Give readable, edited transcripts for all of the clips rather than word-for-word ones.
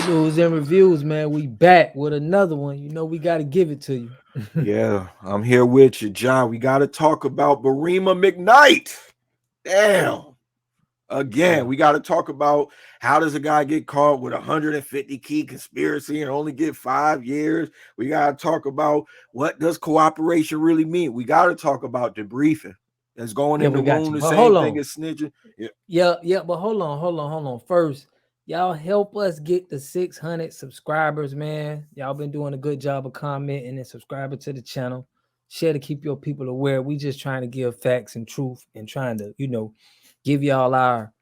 News and reviews, man. We back with another one. You know we got to give it to you. Yeah, I'm here with you, John. We got to talk about Barima McKnight. Damn. Again, Yeah. we got to talk about how does a guy get caught with 150 key conspiracy and only get 5 years? We got to talk about what does cooperation really mean? We got to talk about debriefing. That's going Yeah, in the we got room you. the But hold same thing on. as snitching. Yeah, Yeah, but hold on. First, y'all help us get the 600 subscribers, man. Y'all been doing a good job of commenting and subscribing to the channel. Share to keep your people aware. We just trying to give facts and truth and trying to, give y'all our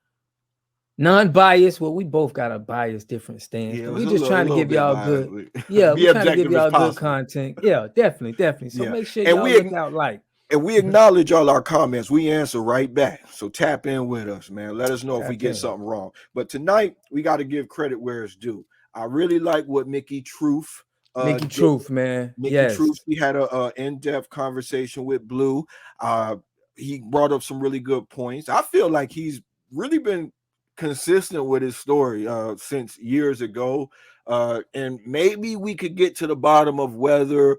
non-biased. Well, we both got a biased different stance, yeah, it but was we a just little, a trying to little give bit y'all biased. good. Yeah, Be we trying to give objective as y'all good possible. content. Yeah, definitely. So Yeah, make sure and y'all we look out like. and we acknowledge all our comments. We answer right back. So tap in with us, man. Let us know if we Tap get in. something wrong. But tonight we got to give credit where it's due. I really like what Mickey Truth Mickey did. Truth, man. Mickey Yes. Truth, he had a in-depth conversation with Blue. Uh, he brought up some really good points. I feel like he's really been consistent with his story since years ago. And maybe we could get to the bottom of whether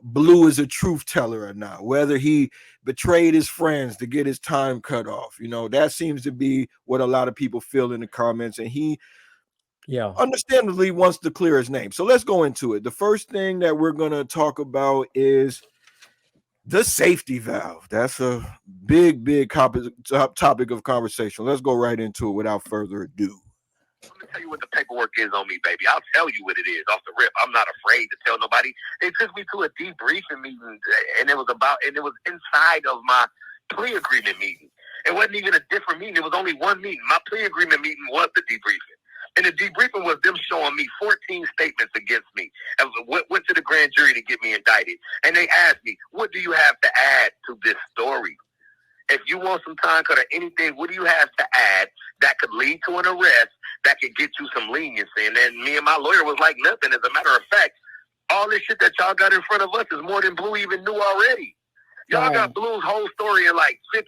Blue is a truth teller or not, whether he betrayed his friends to get his time cut off. That seems to be what a lot of people feel in the comments. And he Yeah. understandably wants to clear his name. So let's go into it. The first thing that we're going to talk about is the safety valve. That's a big topic of conversation. Let's go right into it without further ado. Let me tell you what the paperwork is on me, baby. I'll tell you what it is off the rip. I'm not afraid to tell nobody. They took me to a debriefing meeting, and it was inside of my plea agreement meeting. It wasn't even a different meeting. It was only one meeting. My plea agreement meeting was the debriefing. And the debriefing was them showing me 14 statements against me. And went to the grand jury to get me indicted. And they asked me, what do you have to add to this story? If you want some time cut or anything, what do you have to add that could lead to an arrest, that could get you some leniency? And then me and my lawyer was like, nothing. As a matter of fact, all this shit that y'all got in front of us is more than Blue even knew already. Y'all got Blue's whole story and like 50%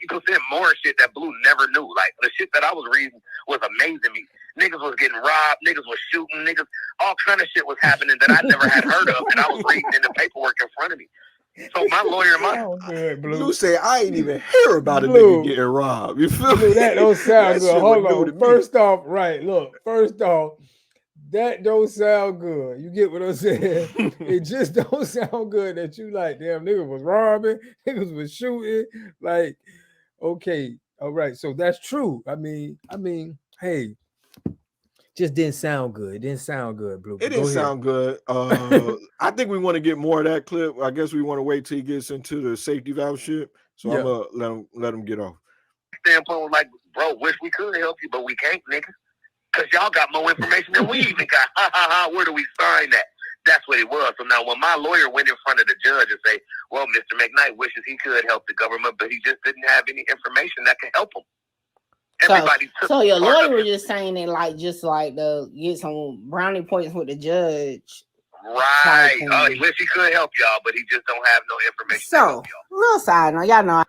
more shit that Blue never knew. Like the shit that I was reading was amazing me. Niggas was getting robbed, niggas was shooting, niggas, all kind of shit was happening that I never had heard of, and I was reading in the paperwork in front of me. So my lawyer, Good, Blue say I ain't even hear about a nigga Blue. getting robbed. You feel Blue, me? that don't sound That good. shit was Hold new on. to me. First off, right. Look, first off, that don't sound good. You get what I'm saying? It just don't sound good that you like, damn, niggas was robbing, niggas was shooting. Like, okay, all right. So that's true. Hey, just didn't sound good. It didn't sound good, Blue. It But didn't go ahead. sound good. I think we want to get more of that clip. I guess we want to wait till he gets into the safety valve shit. So I'm Yeah. gonna let him get off. standpoint was like, bro, wish we could help you, but we can't, nigga. Because y'all got more information than we even got. Ha, ha, ha, where do we sign that? That's what it was. So now when my lawyer went in front of the judge and say, well, Mr. McKnight wishes he could help the government, but he just didn't have any information that could help him. Everybody took So your part lawyer of was it. just saying it like just like to get some brownie points with the judge. Right. Oh, he wish he could help y'all, but he just don't have no information to So help y'all. little side note, y'all know.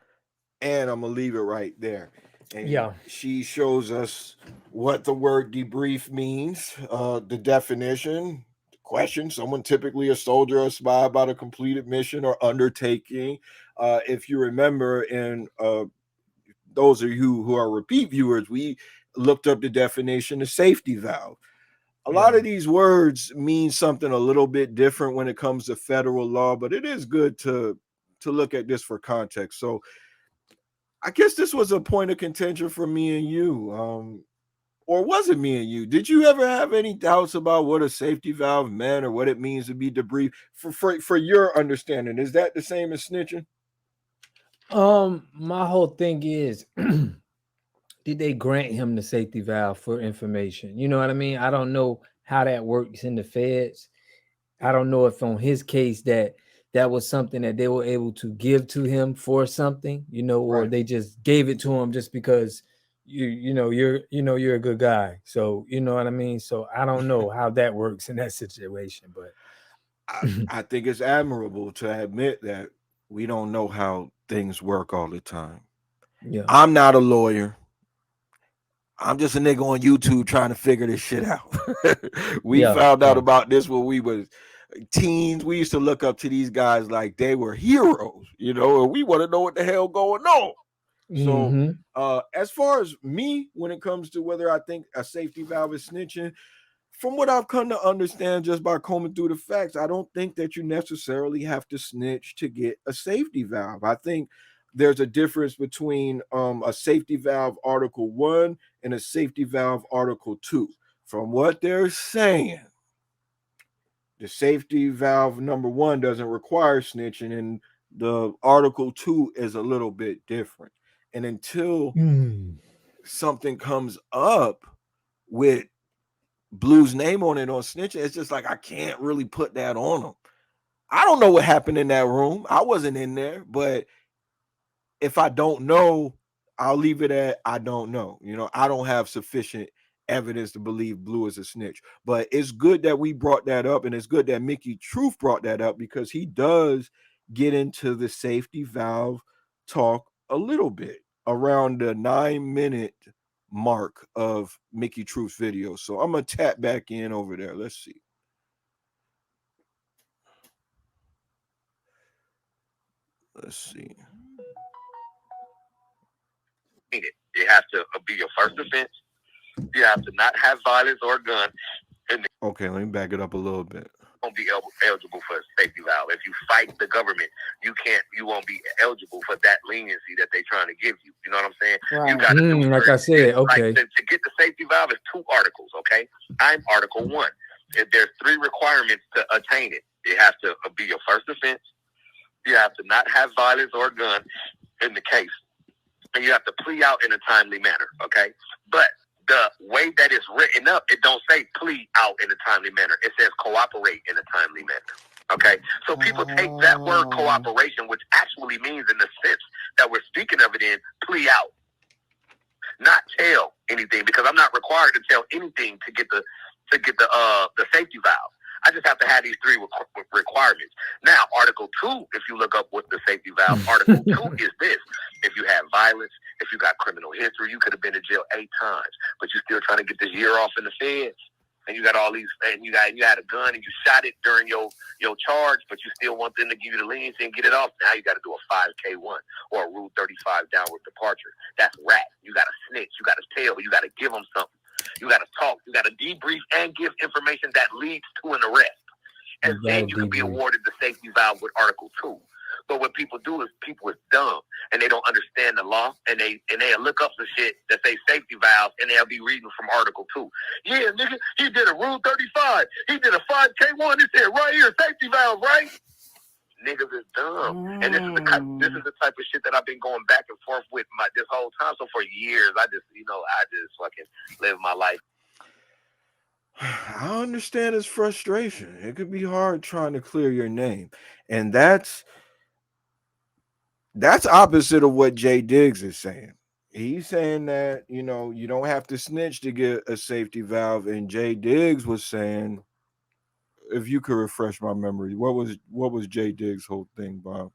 And I'm gonna leave it right there. And Yeah. she shows us what the word debrief means, the definition, the question. Someone, typically a soldier or spy, about a completed mission or undertaking. If you remember, in those of you who are repeat viewers, we looked up the definition of safety valve. A lot of these words mean something a little bit different when it comes to federal law, but it is good to look at this for context. So I guess this was a point of contention for me and you. Or was it me and you? Did you ever have any doubts about what a safety valve meant or what it means to be debriefed? For your understanding, is that the same as snitching? My whole thing is did they grant him the safety valve for information? You know what I mean? I don't know how that works in the feds. I don't know if on his case that was something that they were able to give to him for something, or Right. they just gave it to him just because you're a good guy. So you know what I mean? So I don't know how that works in that situation, but I think it's admirable to admit that we don't know how things work all the time. yeah. I'm not a lawyer. I'm just a nigga on YouTube trying to figure this shit out. We Yeah, found out yeah. about this when we was teens. We used to look up to these guys like they were heroes, you know, and we want to know what the hell going on. So Mm-hmm. as far as me, when it comes to whether I think a safety valve is snitching, from what I've come to understand just by combing through the facts, I don't think that you necessarily have to snitch to get a safety valve. I think there's a difference between a safety valve Article 1 and a safety valve Article 2. From what they're saying, the safety valve number 1 doesn't require snitching, and the Article 2 is a little bit different. And until something comes up with Blue's name on it on snitching, it's just like I can't really put that on him. I don't know what happened in that room. I wasn't in there, but if I don't know, I'll leave it at I don't know. You know, I don't have sufficient evidence to believe Blue is a snitch. But it's good that we brought that up, and it's good that Mickey Truth brought that up because he does get into the safety valve talk a little bit around the 9-minute mark of Mickey Truth's video. So I'm gonna tap back in over there. Let's see. Let's see. It has to be your first offense. You have to not have violence or a gun. Okay, let me back it up a little bit. Won't be eligible for a safety valve. If you fight the government, you won't be eligible for that leniency that they're trying to give you. You know what I'm saying? Right. You got to do Like I said, okay. Like, to get the safety valve is 2 articles. Okay, I'm Article 1. There's 3 requirements to attain it. It has to be your first offense. You have to not have violence or a gun in the case, and you have to plea out in a timely manner. Okay, but the way that it's written up, it don't say plea out in a timely manner. It says cooperate in a timely manner. Okay, so people take that word cooperation, which actually means in the sense that we're speaking of it in, plea out, not tell anything, because I'm not required to tell anything to get the safety valve. I just have to have these 3 requirements. Now, Article 2, if you look up what the safety valve, Article 2 is this. If you have violence, if you got criminal history, you could have been in jail 8 times, but you're still trying to get this year off in the feds. And you got all these, and you had a gun and you shot it during your charge, but you still want them to give you the leniency and get it off. Now you got to do a 5K1 or a Rule 35 downward departure. That's rat. You got to snitch. You got to tell. You got to give them something. You got to talk. You got to debrief and give information that leads to an arrest. And then you can be awarded the safety valve with Article 2. But what people do is people is dumb and they don't understand the law, and they'll look up some shit that say safety valve and they'll be reading from Article 2. Yeah, nigga, he did a Rule 35. He did a 5K1. It said right here, safety valve, right? Niggas is dumb. And this is the type of shit that I've been going back and forth with this whole time. So for years, I just fucking live my life. I understand his frustration. It could be hard trying to clear your name. And that's opposite of what Jay Diggs is saying. He's saying that, you know, you don't have to snitch to get a safety valve. And Jay Diggs was saying, if you could refresh my memory, what was Jay Diggs' whole thing, Bob?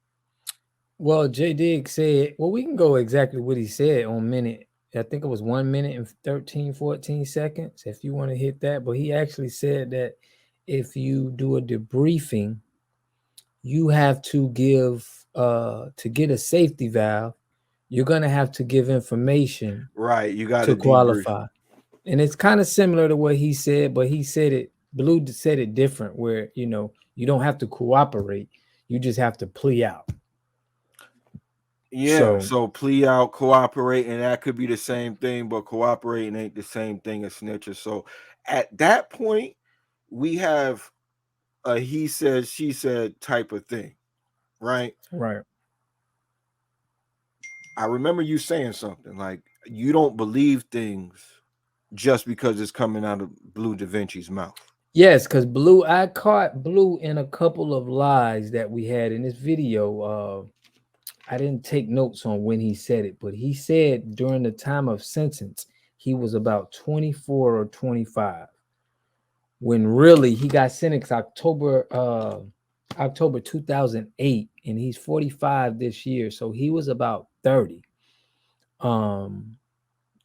Well, Jay Diggs said, well, we can go exactly what he said on minute. I think it was 1 minute and 13, 14 seconds, if you want to hit that. But he actually said that if you do a debriefing, you have to give, to get a safety valve, you're going to have to give information. Right. You got to qualify. And it's kind of similar to what he said, but he said it, Blue said it different, where, you know, you don't have to cooperate. You just have to plea out. Yeah, so plea out, cooperate, and that could be the same thing, but cooperating ain't the same thing as snitches. So at that point, we have a he said, she said type of thing, right? Right. I remember you saying something like you don't believe things just because it's coming out of Bleu DaVinci's mouth. Yes, because Blue, I caught Blue in a couple of lies that we had in this video. I didn't take notes on when he said it, but he said during the time of sentence, he was about 24 or 25. When really he got sentenced October 2008, and he's 45 this year. So he was about 30 during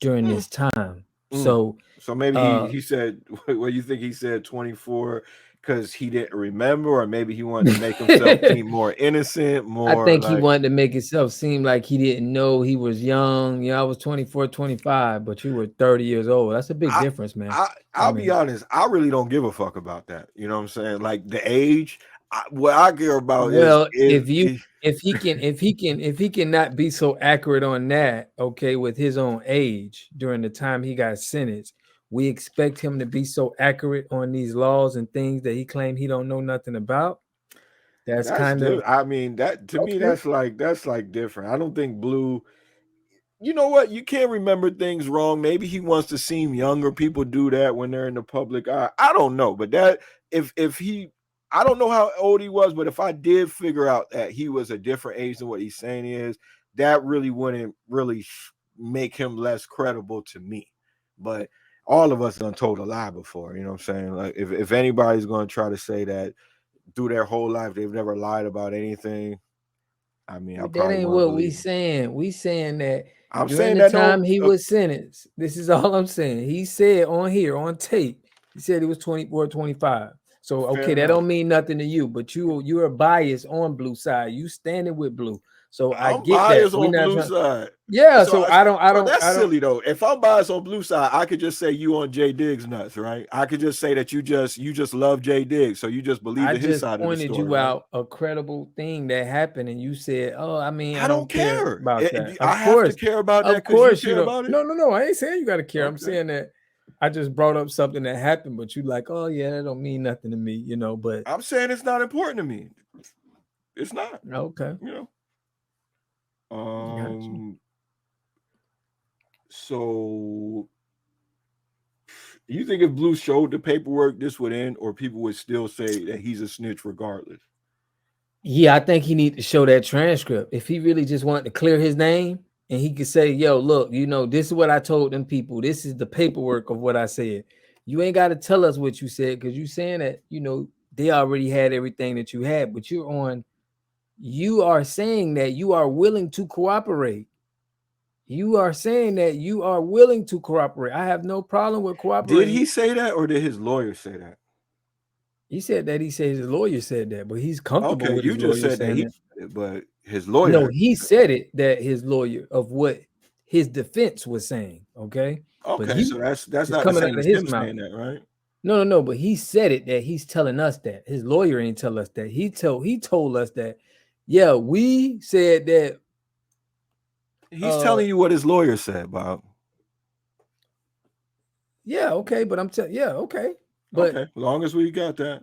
this time. So maybe he said, what you think he said 24 because he didn't remember, or maybe he wanted to make himself seem more innocent, more I think he like, wanted to make himself seem like he didn't know he was young. I was 24, 25, but you were 30 years old. That's a big difference, man. I'll be honest, I really don't give a fuck about that. You know what I'm saying? Like the age, what I care about is if he cannot be so accurate on that, okay, with his own age during the time he got sentenced, we expect him to be so accurate on these laws and things that he claimed he don't know nothing about. That's kind of, I mean, that to me, that's like different. I don't think Blue, you know what? You can't remember things wrong. Maybe he wants to seem younger. People do that when they're in the public eye. I don't know, but that if he, I don't know how old he was, but if I did figure out that he was a different age than what he's saying he is, that really wouldn't really make him less credible to me. But all of us done told a lie before. You know what I'm saying? Like if anybody's going to try to say that through their whole life they've never lied about anything, I mean, that ain't what we saying. We saying that during the time he was sentenced, this is all I'm saying. He said on here on tape, he said he was 24, 25. So okay, that don't mean nothing to you, but you're biased on Blue side. You standing with Blue. So I get biased that. on Blue side. Yeah, so I don't. That's silly though. If I'm biased on Blue side, I could just say you on J Diggs nuts, right? I could just say that you just love J Diggs, so you just believe in his side of the story. I just pointed you out a credible thing that happened, and you said, "Oh, I mean, I don't care about that." I have to care about that. Of course, you care don't. About it? No. I ain't saying you got to care. Okay. I'm saying that I just brought up something that happened, but you like, "Oh yeah, that don't mean nothing to me," you know. But I'm saying it's not important to me. It's not. Okay. You know. So you think if Blue showed the paperwork, this would end, or people would still say that he's a snitch regardless? Yeah, I think he need to show that transcript. If he really just wanted to clear his name and he could say, yo, look, you know, this is what I told them people. This is the paperwork of what I said. You ain't got to tell us what you said, because you saying that, you know, they already had everything that you had, but you are saying that you are willing to cooperate. You are saying that you are willing to cooperate. I have no problem with cooperating. Did he say that, or did his lawyer say that? He said that. He said his lawyer said that, but he's comfortable with his lawyer said that. Said it, but his lawyer. No, he said it, that his lawyer, of what his defense was saying. Okay. Okay, so that's not coming the same out of as his him mouth. saying that, right? No. But he said it, that he's telling us that. His lawyer ain't tell us that. He told us that. Yeah, we said that. He's telling you what his lawyer said, Bob. Yeah, okay, but I'm telling. Yeah, okay. But okay, as long as we got that.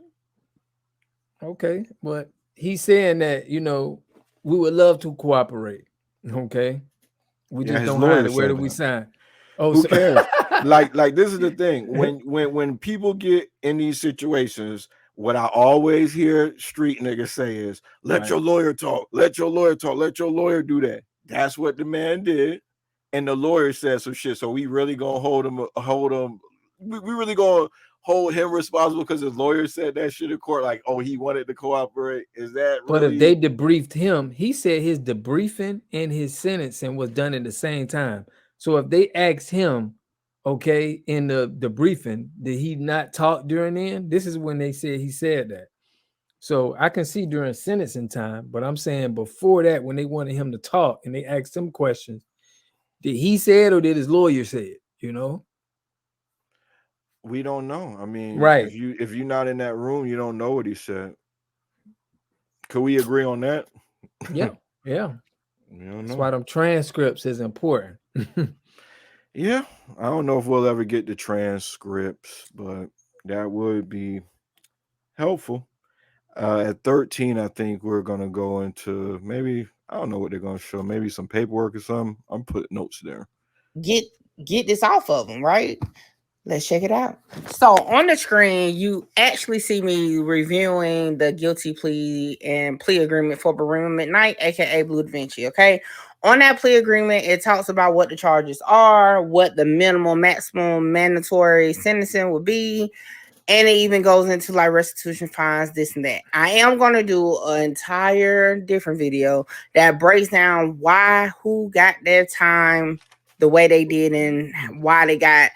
Okay, but he's saying that, you know, we would love to cooperate. Okay, we just don't hide it. Where do we sign? Oh, who cares? like this is the thing. When people get in these situations, what I always hear street niggas say is, let your lawyer talk. Let your lawyer talk. Let your lawyer do that. That's what the man did. And the lawyer said some shit. So we really gonna hold him. We really gonna hold him responsible because his lawyer said that shit in court. Like, oh, he wanted to cooperate. Is that really? But if they debriefed him, he said his debriefing and his sentencing was done at the same time. So if they asked him, okay, in the debriefing, did he not talk during then? This is when they said he said that. So I can see during sentencing time, but I'm saying before that, when they wanted him to talk and they asked him questions, did he say it or did his lawyer say it? You know? We don't know. I mean, right. If you're not in that room, you don't know what he said. Could we agree on that? Yeah. That's why them transcripts is important. Yeah. I don't know if we'll ever get the transcripts, but that would be helpful. At 13, I think we're gonna go into maybe, I don't know what they're gonna show, maybe some paperwork or something. I'm putting notes there. Get this off of them, right? Let's check it out. So on the screen, you actually see me reviewing the guilty plea and plea agreement for Bareem McKnight, aka Bleu DaVinci. Okay. On that plea agreement, it talks about what the charges are, what the minimal, maximum, mandatory sentencing would be. And it even goes into like restitution fines, this and that. I am going to do an entire different video that breaks down who got their time the way they did and why they got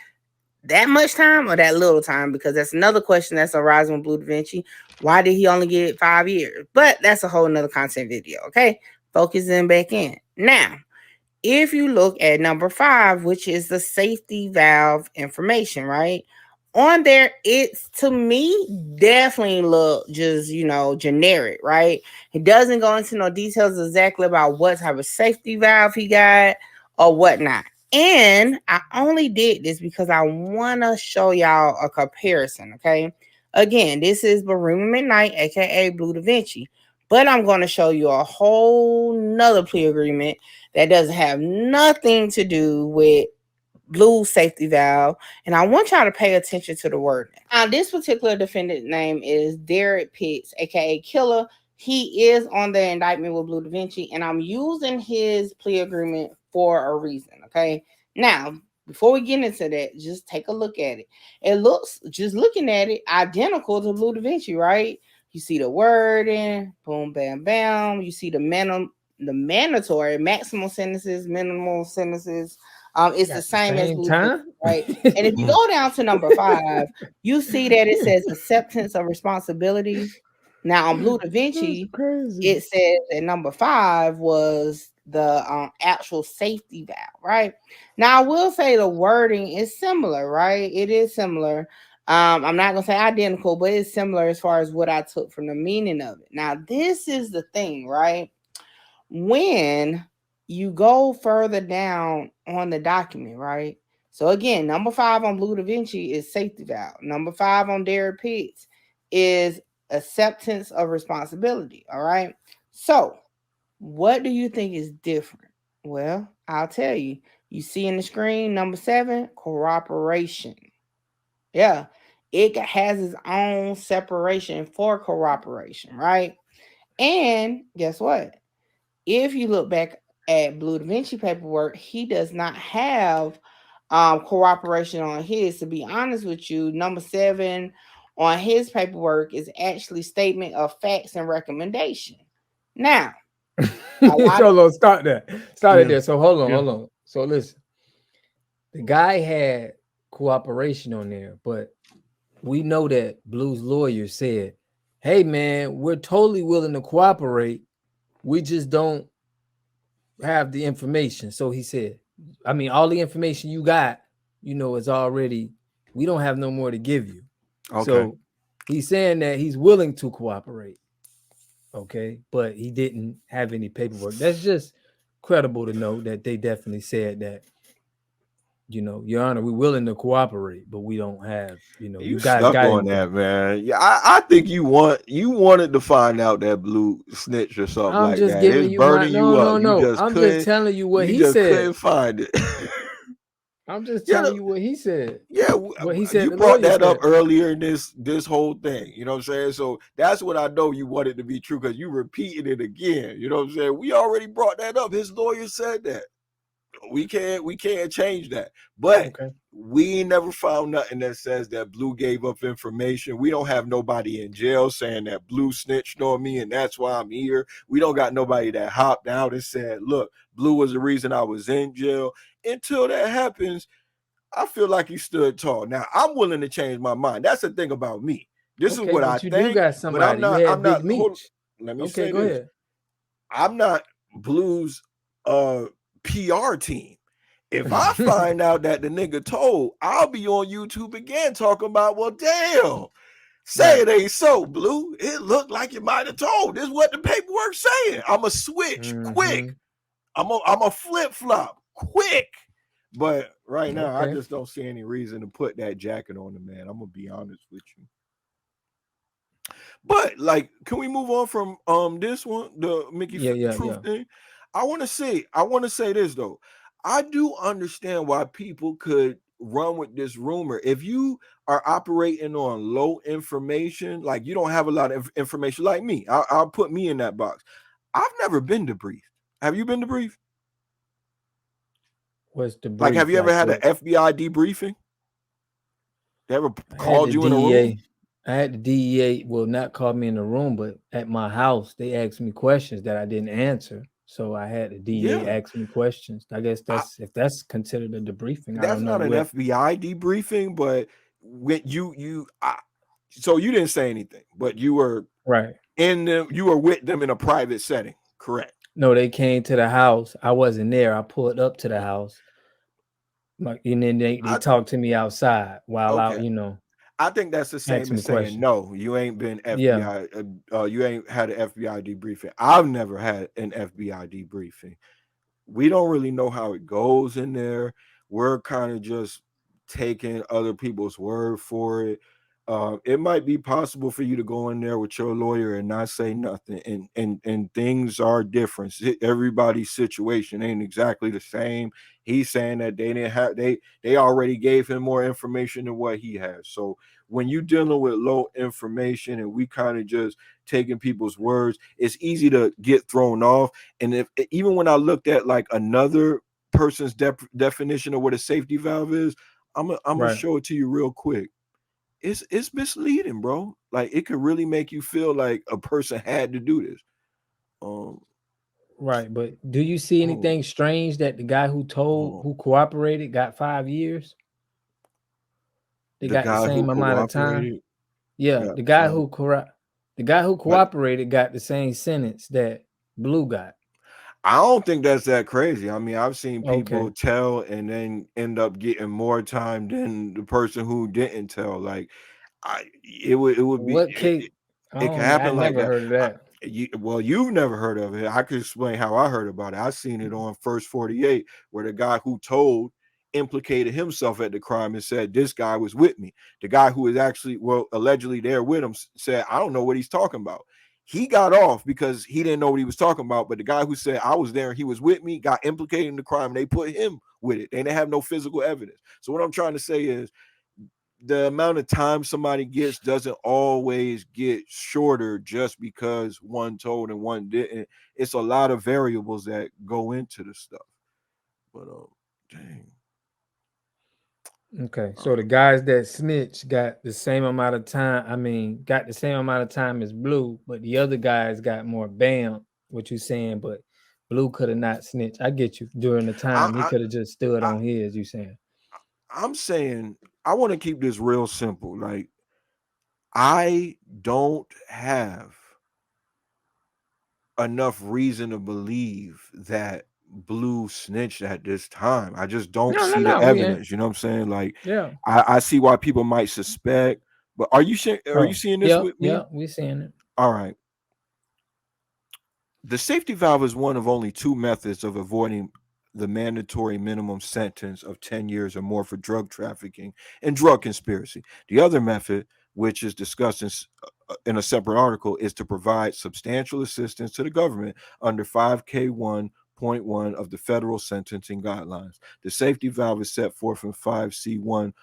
that much time or that little time? Because that's another question that's arising with Blue DaVinci. Why did he only get 5 years? But that's a whole nother content video. Okay, focusing back in now. If you look at number 5, which is the safety valve information, right? On there, it's to me definitely look just generic, right? It doesn't go into no details exactly about what type of safety valve he got or whatnot. And I only did this because I want to show y'all a comparison. Okay. Again, this is Baroom McKnight, aka Blue DaVinci. But I'm going to show you a whole nother plea agreement that doesn't have nothing to do with Blue safety valve. And I want y'all to pay attention to the wording. Now, this particular defendant name is Derek Pitts, aka Killer. He is on the indictment with Blue DaVinci, and I'm using his plea agreement for a reason. Okay. Now, before we get into that, just take a look at it. It looks, just looking at it, identical to Blue DaVinci, right? You see the wording, boom, bam, bam. You see the mandatory maximum sentences, minimal sentences. It's the same as Blue DaVinci, right? And if you go down to number 5, you see that it says acceptance of responsibility. Now on Blue DaVinci, it says that number 5 was the actual safety valve, right? Now I will say the wording is similar, right? It is similar. I'm not gonna say identical, but it's similar as far as what I took from the meaning of it. Now, this is the thing, right? When you go further down on the document, right? So again, number 5 on Blue DaVinci is safety valve. Number 5 on Derek Pitts is acceptance of responsibility. All right. So what do you think is different? Well, I'll tell you. You see in the screen, number 7, cooperation. Yeah, it has its own separation for cooperation, right? And guess what? If you look back at Blue DaVinci paperwork, he does not have cooperation on his. To be honest with you, number 7 on his paperwork is actually statement of facts and recommendation. Now, hold on, start there. Start it there. So hold on. So listen, the guy had cooperation on there, but we know that Blue's lawyer said, hey man, we're totally willing to cooperate. We just don't have the information. So he said, I mean, all the information you got, is already, we don't have no more to give you. Okay. So he's saying that he's willing to cooperate. Okay. But he didn't have any paperwork. That's just credible to know that they definitely said that, Your Honor, we're willing to cooperate, but we don't have, you guys stuck on that, man. Yeah, I think you wanted to find out that Blue snitch or something I'm like just that. Giving it's you burning my, you no, up. No, you just I'm just telling you what he said. Couldn't find it. I'm just telling you what he said. Yeah, what he said. You brought that up earlier in this whole thing. You know what I'm saying? So that's what I know you wanted to be true because you repeated it again. You know what I'm saying? We already brought that up. His lawyer said that. We can't change that. But we never found nothing that says that Blue gave up information. We don't have nobody in jail saying that Blue snitched on me and that's why I'm here. We don't got nobody that hopped out and said, look, Blue was the reason I was in jail. Until that happens, I feel like you stood tall. Now I'm willing to change my mind. That's the thing about me. This is what I think. You got somebody. But I'm not. Let me say go this. Ahead. I'm not Blue's PR team. If I find out that the nigga told, I'll be on YouTube again talking about, well, damn, say it ain't so, Blue. It looked like you might have told. This is what the paperwork's saying. I'm a switch quick. I'm a flip flop quick. But right now, I just don't see any reason to put that jacket on the man. I'm gonna be honest with you. But like, can we move on from this one, the Mickey Truth thing? I want to say this though. I do understand why people could run with this rumor. If you are operating on low information, like you don't have a lot of information, like me, I'll put me in that box. I've never been debriefed. Have you been debriefed? What's the like? Have you ever had an FBI debriefing? They ever called you in a room? I had the DEA, well, not call me in the room, but at my house, they asked me questions that I didn't answer. So I had the DA Yeah. ask me questions. I guess if that's considered a debriefing. I That's don't know not an what. FBI debriefing, but when so you didn't say anything, but you were Right. you were with them in a private setting, correct? No, they came to the house. I wasn't there. I pulled up to the house. And then they I talked to me outside while okay. I I think that's the asked same me as saying questions. no. You ain't been Yeah. FBI. You ain't had an FBI debriefing. I've never had an FBI debriefing. We don't really know how it goes in there. We're kind of just taking other people's word for it. It might be possible for you to go in there with your lawyer and not say nothing, and things are different. Everybody's situation ain't exactly the same. He's saying that they didn't have they already gave him more information than what he has. So when you're dealing with low information and we kind of just taking people's words, it's easy to get thrown off. And if even when I looked at like another person's definition of what a safety valve is, I'm gonna Right. show it to you real quick. It's misleading, bro. Like it could really make you feel like a person had to do this. Um, Right. But do you see hold on, anything strange that the guy who hold on. cooperated got 5 years? They The got the guy who same amount of time. cooperated Yeah, got fired, the guy who but cooperated got the same sentence that Blue got. I don't think that's that crazy. I mean, I've seen Okay. people tell and then end up getting more time than the person who didn't tell. Like, it would be What case? it can Oh, I happen like never that. heard of that. Well, you've never heard of it. I could explain how I heard about it. I seen it on First 48, where the guy who told implicated himself at the crime and said this guy was with me. The guy who was actually, well, allegedly there with him said, I don't know what he's talking about. He got off because he didn't know what he was talking about. But the guy who said I was there and he was with me got implicated in the crime. And they put him with it. They didn't have no physical evidence. So what I'm trying to say is the amount of time somebody gets doesn't always get shorter just because one told and one didn't. It's a lot of variables that go into the stuff. But dang. Okay, so the guys that snitch got the same amount of time. I mean, got the same amount of time as Blue, but the other guys got more. Bam, what you saying? But Blue could have not snitched. I get you. During the time, he I, could have just stood I on his. You saying? I'm saying I want to keep this real simple. Like I don't have enough reason to believe that Blue snitched at this time. I just don't No, no, see the no. We ain't. evidence. You know what I'm saying? Like Yeah. I see why people might suspect, but are you Oh, seeing this yep, with me? yep. We seeing it. All right. The safety valve is one of only two methods of avoiding the mandatory minimum sentence of 10 years or more for drug trafficking and drug conspiracy. The other method, which is discussed in a separate article, is to provide substantial assistance to the government under 5K1.1 of the federal sentencing guidelines. The safety valve is set forth in 5C1.2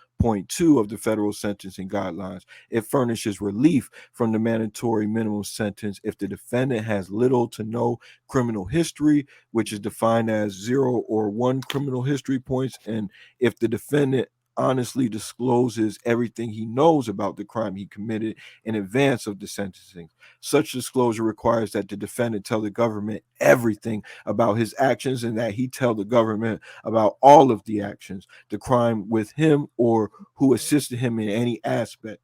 of the federal sentencing guidelines. It furnishes relief from the mandatory minimum sentence if the defendant has little to no criminal history, which is defined as 0 or 1 criminal history points, and if the defendant honestly discloses everything he knows about the crime he committed in advance of the sentencing. Such disclosure requires that the defendant tell the government everything about his actions and that he tell the government about all of the actions, the crime with him or who assisted him in any aspect.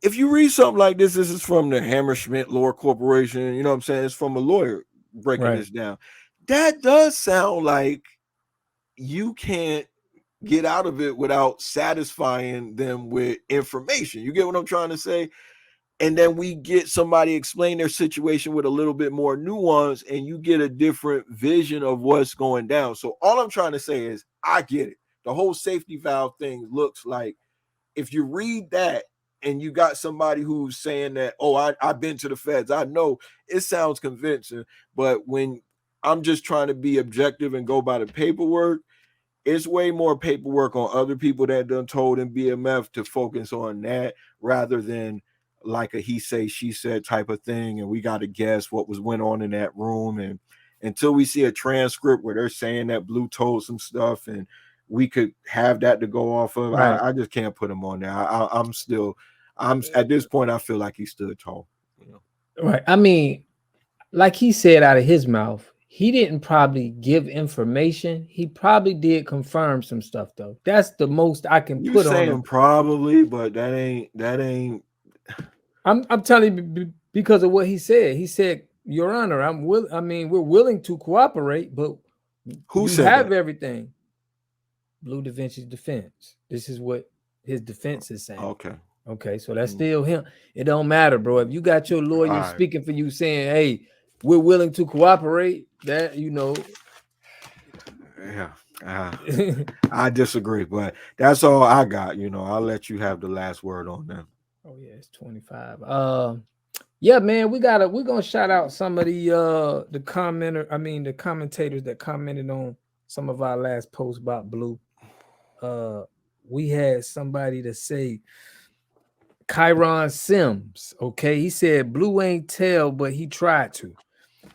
If you read something like this is from the Hammerschmidt Law Corporation, you know what I'm saying? It's from a lawyer breaking Right. this down. That does sound like you can't get out of it without satisfying them with information. You get what I'm trying to say? And then we get somebody explain their situation with a little bit more nuance and you get a different vision of what's going down. So all I'm trying to say is I get it. The whole safety valve thing looks like if you read that and you got somebody who's saying that, oh, I've been to the feds, I know it sounds convincing, but when I'm just trying to be objective and go by the paperwork, it's way more paperwork on other people that done told in BMF to focus on that rather than like a he say she said type of thing, and we got to guess what went on in that room. And until we see a transcript where they're saying that Blue told some stuff and we could have that to go off of, Right. I just can't put him on there. I'm at this point I feel like he stood tall. You know? Right. I mean, like he said out of his mouth, he didn't probably give information. He probably did confirm some stuff though. That's the most I can You put on saying him. probably, but that ain't. I'm telling you because of what he said. He said, Your Honor, I mean, we're willing to cooperate, but Who you said have that? everything. Bleu DaVinci's defense. This is what his defense is saying. Okay. Okay, so that's still him. It don't matter, bro. If you got your lawyer All right. speaking for you saying, hey, we're willing to cooperate, that Yeah. I disagree, but that's all I got. I'll let you have the last word on them. Oh yeah, it's 25. Yeah, man, we're gonna shout out some of the commentators that commented on some of our last posts about Blue. We had somebody to say Kyron Sims. Okay, he said Blue ain't tell, but he tried to.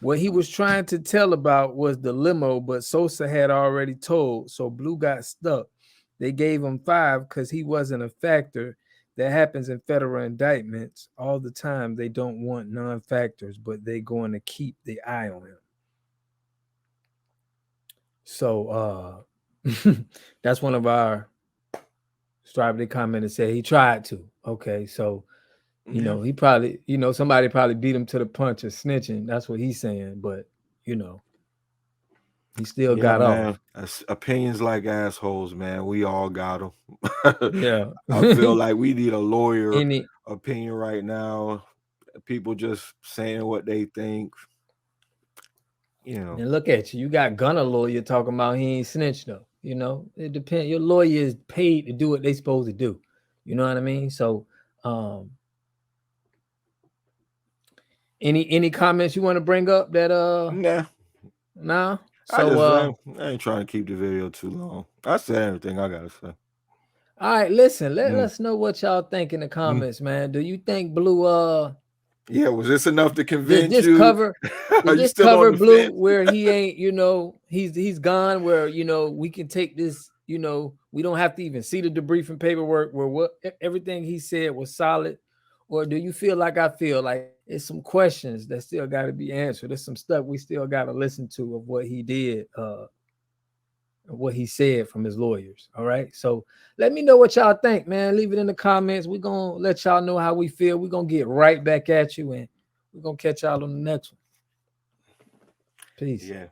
What he was trying to tell about was the limo, but Sosa had already told, so Blue got stuck. They gave him 5 because he wasn't a factor. That happens in federal indictments all the time. They don't want non-factors, but they're going to keep the eye on him. So that's one of our Strive comment and said he tried to. Okay, so he probably, somebody probably beat him to the punch of snitching. That's what he's saying, but he still got off. Opinions like assholes, man. We all got them. Yeah. I feel like we need a lawyer opinion right now. People just saying what they think. And look at you. You got Gunner lawyer talking about he ain't snitched though. It depends. Your lawyer is paid to do what they supposed to do. You know what I mean? So any comments you want to bring up that nah? So I ain't trying to keep the video too long. I said everything I gotta say. All right, listen, let us know what y'all think in the comments, man. Do you think Blue yeah, was this enough to convince you? Does this cover Blue where he ain't, he's gone, where we can take this, we don't have to even see the debriefing paperwork where everything he said was solid? Or do you feel like I feel like it's some questions that still got to be answered? There's some stuff we still got to listen to of what he did, what he said from his lawyers. All right. So let me know what y'all think, man. Leave it in the comments. We're going to let y'all know how we feel. We're going to get right back at you, and we're going to catch y'all on the next one. Peace. Yeah.